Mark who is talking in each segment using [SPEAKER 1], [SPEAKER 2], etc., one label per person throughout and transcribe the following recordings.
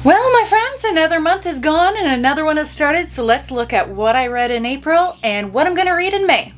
[SPEAKER 1] Well, my friends, another month is gone and another one has started, so let's look at what I read in April and what I'm going to read in May.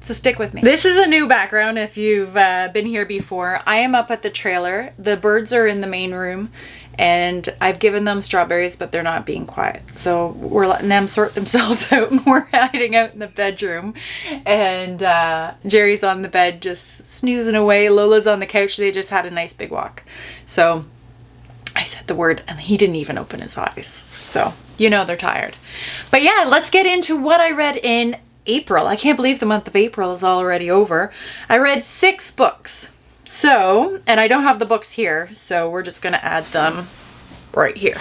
[SPEAKER 1] So stick with me. This is a new background if you've been here before. I am up at the trailer. The birds are in the main room and I've given them strawberries, but they're not being quiet. So we're letting them sort themselves out and we're hiding out in the bedroom. And Jerry's on the bed just snoozing away. Lola's on the couch. They just had a nice big walk. So I said the word and he didn't even open his eyes. So, you know they're tired. But yeah, let's get into what I read in April. I can't believe the month of April is already over. I read 6 books. So, and I don't have the books here, so we're just going to add them right here.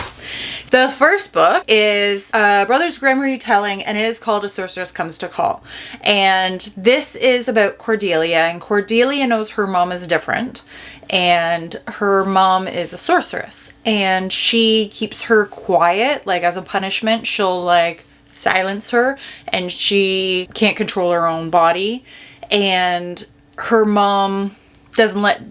[SPEAKER 1] The first book is Brothers Grimm retelling, and it is called A Sorceress Comes to Call. And this is about Cordelia, and Cordelia knows her mom is different, and her mom is a sorceress, and she keeps her quiet. Like, as a punishment, she'll like silence her, and she can't control her own body, and her mom doesn't let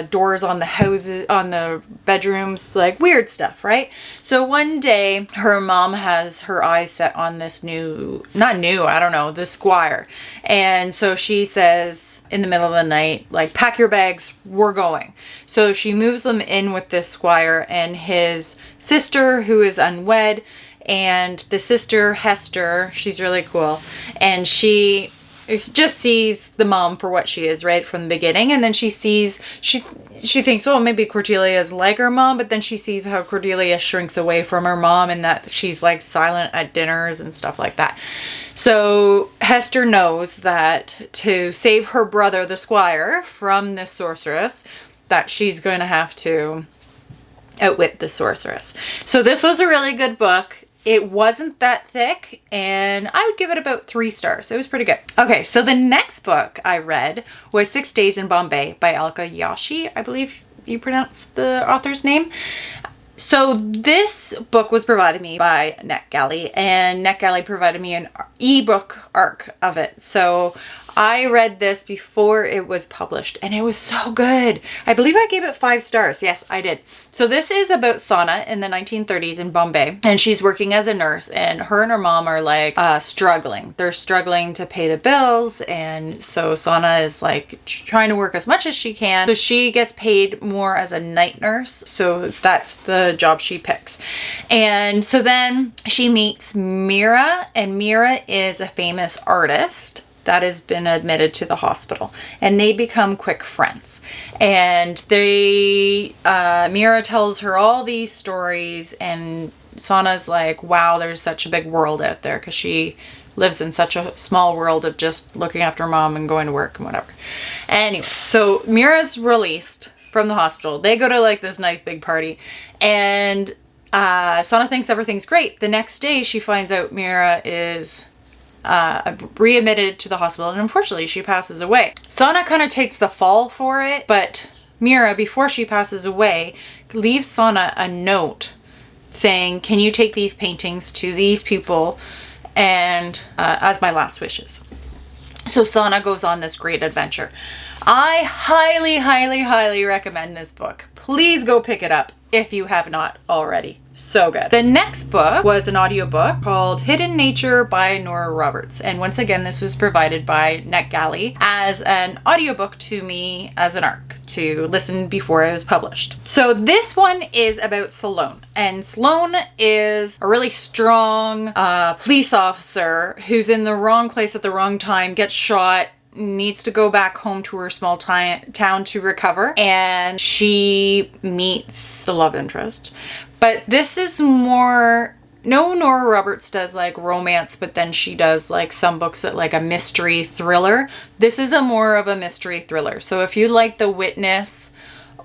[SPEAKER 1] doors on the houses, on the bedrooms, like weird stuff, right? So one day her mom has her eyes set on this the squire. And so she says in the middle of the night, like, pack your bags, we're going. So she moves them in with this squire and his sister, who is unwed, and the sister, Hester, she's really cool. And she just sees the mom for what she is right from the beginning. And then she thinks, oh, maybe Cordelia is like her mom. But then she sees how Cordelia shrinks away from her mom and that she's like silent at dinners and stuff like that. So Hester knows that to save her brother, the squire, from this sorceress, that she's going to have to outwit the sorceress. So this was a really good book. It wasn't that thick, and I would give it about 3 stars. It was pretty good. Okay, so the next book I read was 6 Days in Bombay by Alka Yashi, I believe you pronounce the author's name. So this book was provided me by NetGalley, and NetGalley provided me an ebook arc of it. So I read this before it was published, and it was so good. I believe I gave it 5 stars. Yes, I did. So this is about Sana in the 1930s in Bombay, and she's working as a nurse, and her mom are like struggling. They're struggling to pay the bills, and so Sana is like trying to work as much as she can. So she gets paid more as a night nurse, so that's the job she picks. And so then she meets Mira, and Mira is a famous artist that has been admitted to the hospital, and they become quick friends. And Mira tells her all these stories, and Sana's like, wow, there's such a big world out there, because she lives in such a small world of just looking after her mom and going to work and whatever. Anyway, so Mira's released from the hospital. They go to like this nice big party, and Sana thinks everything's great. The next day she finds out Mira is readmitted to the hospital, and unfortunately she passes away. Sana kind of takes the fall for it, but Mira, before she passes away, leaves Sana a note saying, can you take these paintings to these people and as my last wishes. So Sana goes on this great adventure. I highly, highly, highly recommend this book. Please go pick it up if you have not already. So good. The next book was an audiobook called Hidden Nature by Nora Roberts. And once again, this was provided by NetGalley as an audiobook to me as an ARC to listen before it was published. So this one is about Sloane. And Sloane is a really strong police officer who's in the wrong place at the wrong time, gets shot, needs to go back home to her small town to recover, and she meets the love interest. But this is more, no, Nora Roberts does like romance, but then she does like some books that like a mystery thriller. This is more of a mystery thriller. So if you like The Witness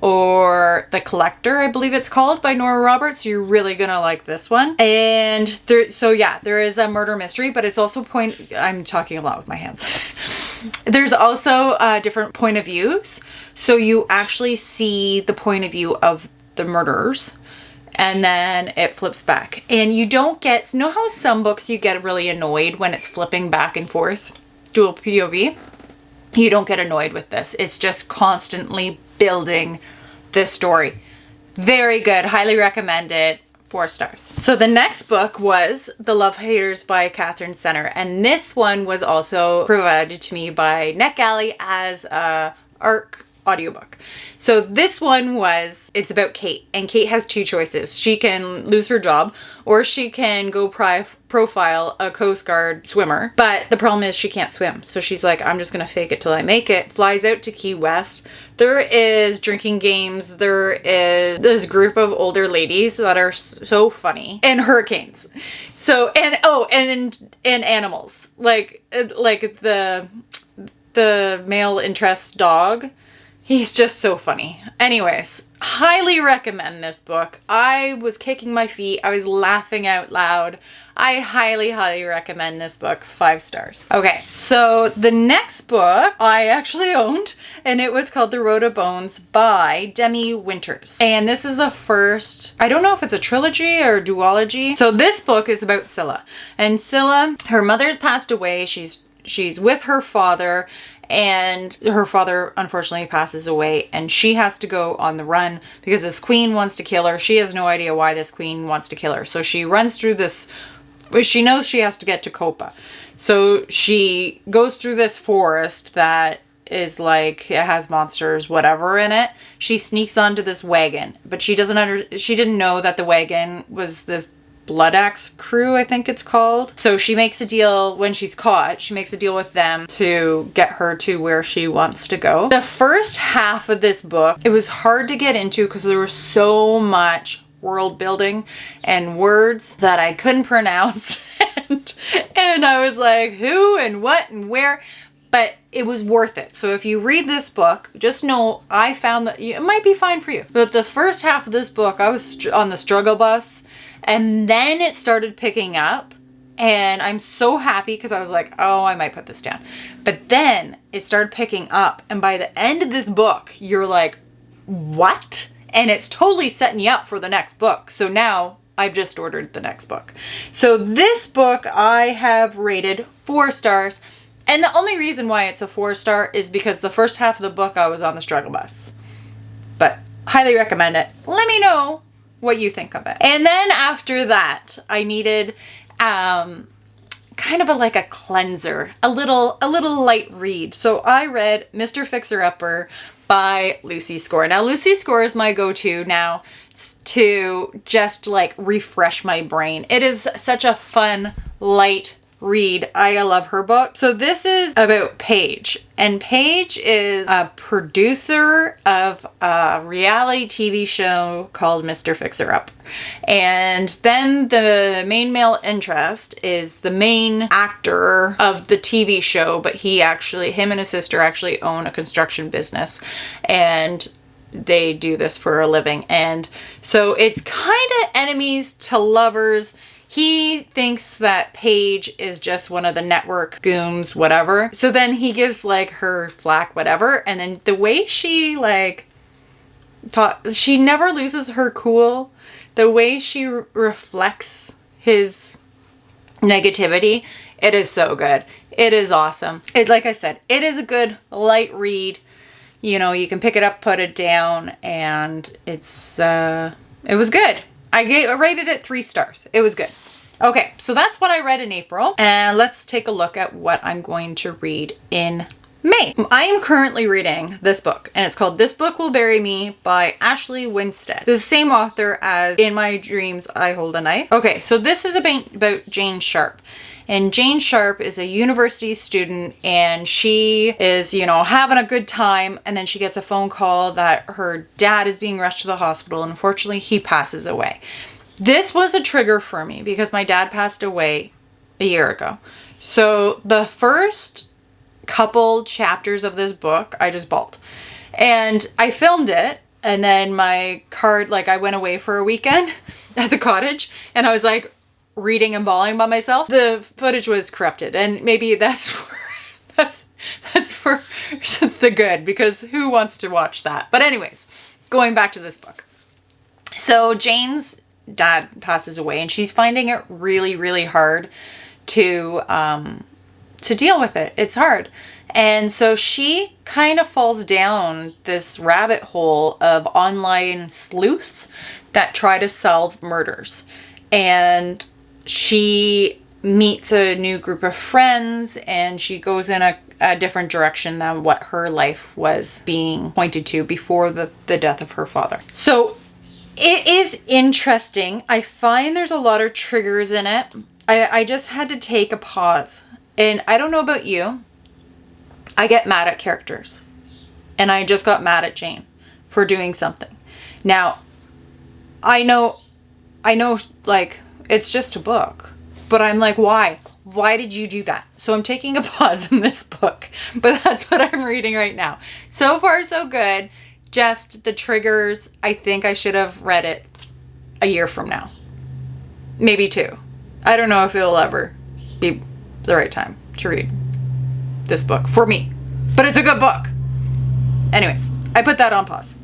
[SPEAKER 1] or The Collector, I believe it's called, by Nora Roberts, you're really gonna like this one. And there is a murder mystery, but it's also I'm talking a lot with my hands. There's also different point of views. So you actually see the point of view of the murderers, and then it flips back. And you don't get, know how some books you get really annoyed when it's flipping back and forth, dual POV? You don't get annoyed with this. It's just constantly building this story. Very good. Highly recommend it. 4 stars. So the next book was The Love Haters by Catherine Center. And this one was also provided to me by NetGalley as a ARC audiobook. So this one it's about Kate, and Kate has 2 choices. She can lose her job, or she can go profile a Coast Guard swimmer. But the problem is she can't swim. So she's like, I'm just going to fake it till I make it. Flies out to Key West. There is drinking games. There is this group of older ladies that are so funny, and hurricanes. So, and animals, like the male interest dog. He's just so funny. Anyways, highly recommend this book. I was kicking my feet. I was laughing out loud. I highly, highly recommend this book. 5 stars. Okay, so the next book I actually owned, and it was called The Road of Bones by Demi Winters. And this is the first, I don't know if it's a trilogy or duology. So this book is about Scylla. And Scylla, her mother's passed away. She's with her father, and her father unfortunately passes away, and she has to go on the run because this queen wants to kill her. She has no idea why this queen wants to kill her. So she runs through this, she knows she has to get to Copa. So she goes through this forest that is like, it has monsters, whatever in it. She sneaks onto this wagon, but she didn't know that the wagon was this Blood Axe crew, I think it's called. So she makes a deal when she's caught. She makes a deal with them to get her to where she wants to go. The first half of this book, it was hard to get into because there was so much world building and words that I couldn't pronounce. and I was like, who and what and where? But it was worth it. So if you read this book, just know I found that it might be fine for you. But the first half of this book, I was on the struggle bus. And then it started picking up, and I'm so happy because I was like, oh, I might put this down. But then it started picking up, and by the end of this book, you're like, what? And it's totally setting you up for the next book. So now I've just ordered the next book. So this book I have rated 4 stars. And the only reason why it's a 4-star is because the first half of the book I was on the struggle bus. But highly recommend it. Let me know what you think of it. And then after that, I needed kind of like a cleanser, a little light read. So I read Mr. Fixer-Upper by Lucy Score. Now Lucy Score is my go-to now to just like refresh my brain. It is such a fun, light read. I love her book. So this is about Paige, and Paige is a producer of a reality TV show called Mr. Fixer-Upper. And then the main male interest is the main actor of the TV show, but him and his sister actually own a construction business, and they do this for a living. And so it's kind of enemies to lovers. He thinks that Paige is just one of the network goons, whatever. So then he gives like her flack, whatever. And then the way she she never loses her cool. The way she reflects his negativity, it is so good. It is awesome. Like I said, it is a good light read. You know, you can pick it up, put it down, and it was good. I rated it 3 stars. It was good. Okay, so that's what I read in April. And let's take a look at what I'm going to read in May. I am currently reading this book, and it's called This Book Will Bury Me by Ashley Winstead. The same author as In My Dreams I Hold a Knife. Okay, so this is about Jane Sharp. And Jane Sharp is a university student, and she is, having a good time. And then she gets a phone call that her dad is being rushed to the hospital. And unfortunately, he passes away. This was a trigger for me because my dad passed away a year ago. So the first couple chapters of this book, I just bawled. And I filmed it. And then I went away for a weekend at the cottage. And I was like, reading and bawling by myself. The footage was corrupted, and maybe that's for the good, because who wants to watch that? But anyways, going back to this book. So Jane's dad passes away, and she's finding it really, really hard to deal with it. It's hard. And so she kind of falls down this rabbit hole of online sleuths that try to solve murders. And she meets a new group of friends, and she goes in a different direction than what her life was being pointed to before the death of her father. So it is interesting. I find there's a lot of triggers in it. I just had to take a pause. And I don't know about you, I get mad at characters. And I just got mad at Jane for doing something. Now, I know, like, it's just a book. But I'm like, why? Why did you do that? So I'm taking a pause in this book. But that's what I'm reading right now. So far, so good. Just the triggers, I think I should have read it a year from now. Maybe 2. I don't know if it'll ever be the right time to read this book for me. But it's a good book. Anyways, I put that on pause.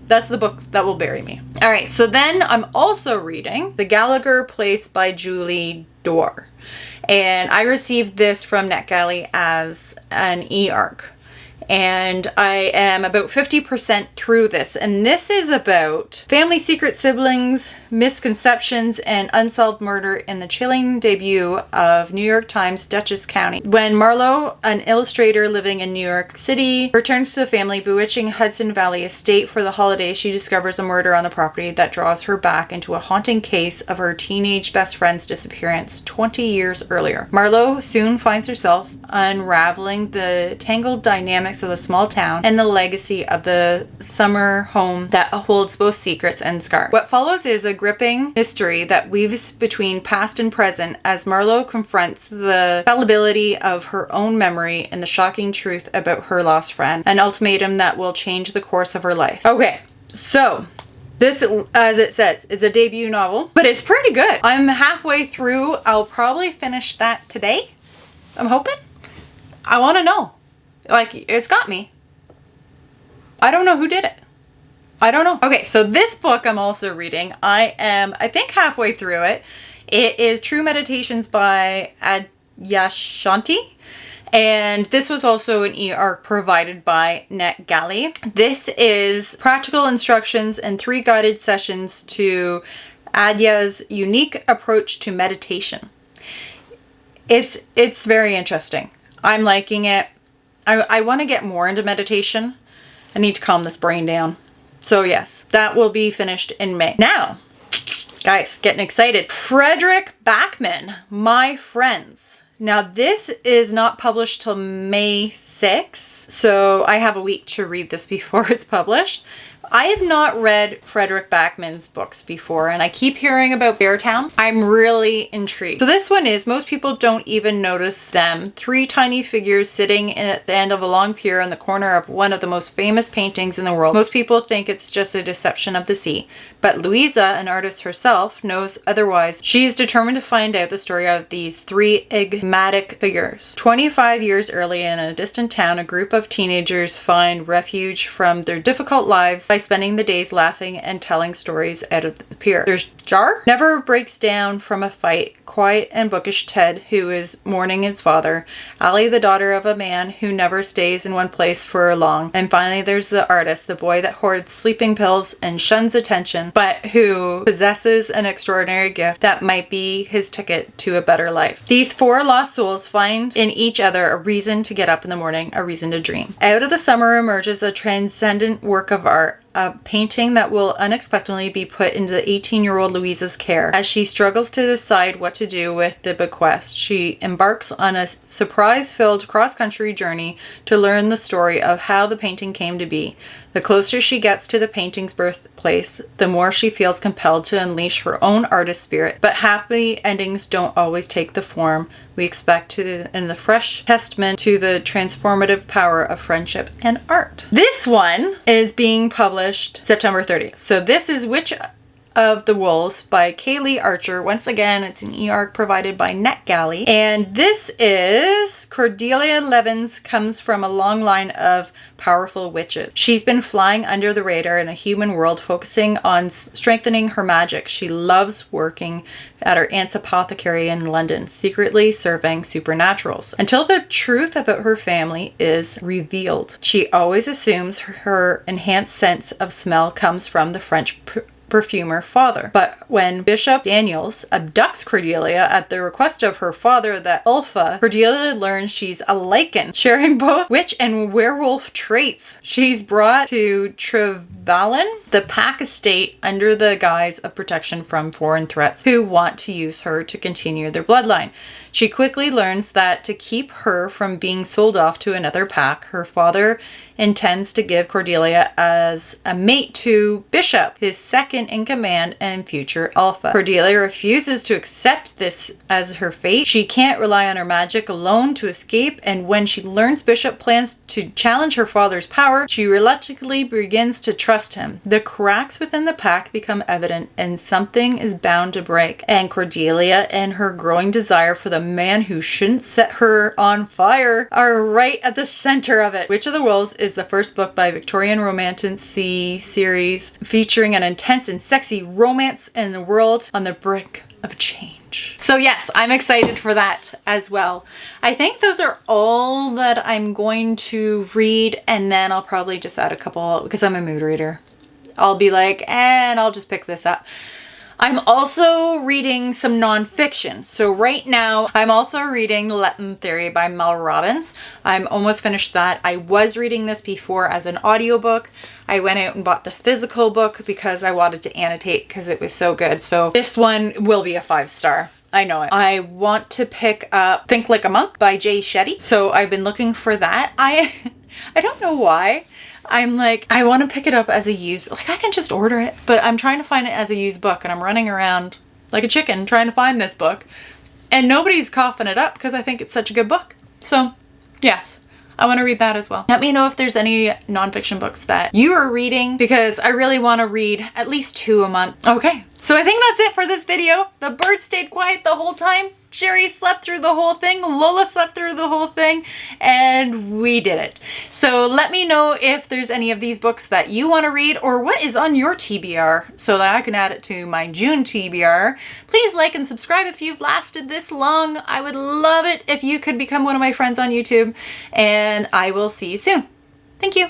[SPEAKER 1] That's the book that will bury me. All right, so then I'm also reading The Gallagher Place by Julie Dorr. And I received this from NetGalley as an e-arc. And I am about 50% through this. And this is about family secret, siblings, misconceptions, and unsolved murder in the chilling debut of New York Times Dutchess County. When Marlo, an illustrator living in New York City, returns to the family bewitching Hudson Valley estate for the holidays, she discovers a murder on the property that draws her back into a haunting case of her teenage best friend's disappearance 20 years earlier. Marlo soon finds herself unraveling the tangled dynamics of the small town and the legacy of the summer home that holds both secrets and scars. What follows is a gripping mystery that weaves between past and present as Marlo confronts the fallibility of her own memory and the shocking truth about her lost friend, an ultimatum that will change the course of her life. Okay, so this, as it says, is a debut novel, but it's pretty good. I'm halfway through. I'll probably finish that today. I'm hoping. I want to know. Like, it's got me. I don't know who did it. I don't know. Okay, so this book I'm also reading. I think, halfway through it. It is True Meditations by Adyashanti. And this was also an e-arc provided by NetGalley. This is practical instructions and 3 guided sessions to Adya's unique approach to meditation. It's very interesting. I'm liking it. I want to get more into meditation. I need to calm this brain down. So yes, that will be finished in May. Now, guys, getting excited. Fredrik Backman, My Friends. Now this is not published till May 6th, so I have a week to read this before it's published. I have not read Fredrik Backman's books before, and I keep hearing about Beartown. I'm really intrigued. So this one is, most people don't even notice them. 3 tiny figures sitting at the end of a long pier in the corner of one of the most famous paintings in the world. Most people think it's just a deception of the sea, but Louisa, an artist herself, knows otherwise. She is determined to find out the story of these 3 enigmatic figures. 25 years early, in a distant town, a group of teenagers find refuge from their difficult lives by spending the days laughing and telling stories out of the pier. There's Jar, never breaks down from a fight. Quiet and bookish Ted, who is mourning his father. Allie, the daughter of a man who never stays in one place for long. And finally, there's the artist, the boy that hoards sleeping pills and shuns attention, but who possesses an extraordinary gift that might be his ticket to a better life. These 4 lost souls find in each other a reason to get up in the morning, a reason to dream. Out of the summer emerges a transcendent work of art, a painting that will unexpectedly be put into the 18-year-old Louisa's care. As she struggles to decide what to do with the bequest, she embarks on a surprise-filled cross-country journey to learn the story of how the painting came to be. The closer she gets to the painting's birthplace, the more she feels compelled to unleash her own artist spirit. But happy endings don't always take the form we expect in the fresh testament to the transformative power of friendship and art. This one is being published September 30th. So this is Witch of the Wolves by Kaylee Archer. Once again, it's an e-arc provided by NetGalley. And this is Cordelia Levins, comes from a long line of powerful witches. She's been flying under the radar in a human world, focusing on strengthening her magic. She loves working at her aunt's apothecary in London, secretly serving supernaturals, until the truth about her family is revealed. She always assumes her enhanced sense of smell comes from the French perfumer father. But when Bishop Daniels abducts Cordelia at the request of her father, the Alpha, Cordelia learns she's a Lycan, sharing both witch and werewolf traits. She's brought to Trevelyan, the Pack estate, under the guise of protection from foreign threats who want to use her to continue their bloodline. She quickly learns that to keep her from being sold off to another pack, her father intends to give Cordelia as a mate to Bishop, his second in command and future Alpha. Cordelia refuses to accept this as her fate. She can't rely on her magic alone to escape, and when she learns Bishop plans to challenge her father's power, she reluctantly begins to trust him. The cracks within the pack become evident, and something is bound to break. And Cordelia and her growing desire for the man who shouldn't set her on fire are right at the center of it. Witch of the Wolves is the first book by Victorian Romantasy series featuring an intense and sexy romance in a world on the brink of change. So yes, I'm excited for that as well. I think those are all that I'm going to read, and then I'll probably just add a couple because I'm a mood reader. I'll be like, and I'll just pick this up. I'm also reading some nonfiction. So right now, I'm also reading Letton Theory by Mel Robbins. I'm almost finished that. I was reading this before as an audiobook. I went out and bought the physical book because I wanted to annotate because it was so good. So this one will be a 5-star. I know it. I want to pick up Think Like a Monk by Jay Shetty. So I've been looking for that. I don't know why. I'm like, I want to pick it up as a used, like I can just order it, but I'm trying to find it as a used book, and I'm running around like a chicken trying to find this book, and nobody's coughing it up because I think it's such a good book. So yes, I want to read that as well. Let me know if there's any nonfiction books that you are reading, because I really want to read at least 2 a month. Okay, so I think that's it for this video. The bird stayed quiet the whole time. Sherry slept through the whole thing, Lola slept through the whole thing, and we did it. So let me know if there's any of these books that you want to read, or what is on your TBR so that I can add it to my June TBR. Please like and subscribe if you've lasted this long. I would love it if you could become one of my friends on YouTube, and I will see you soon. Thank you.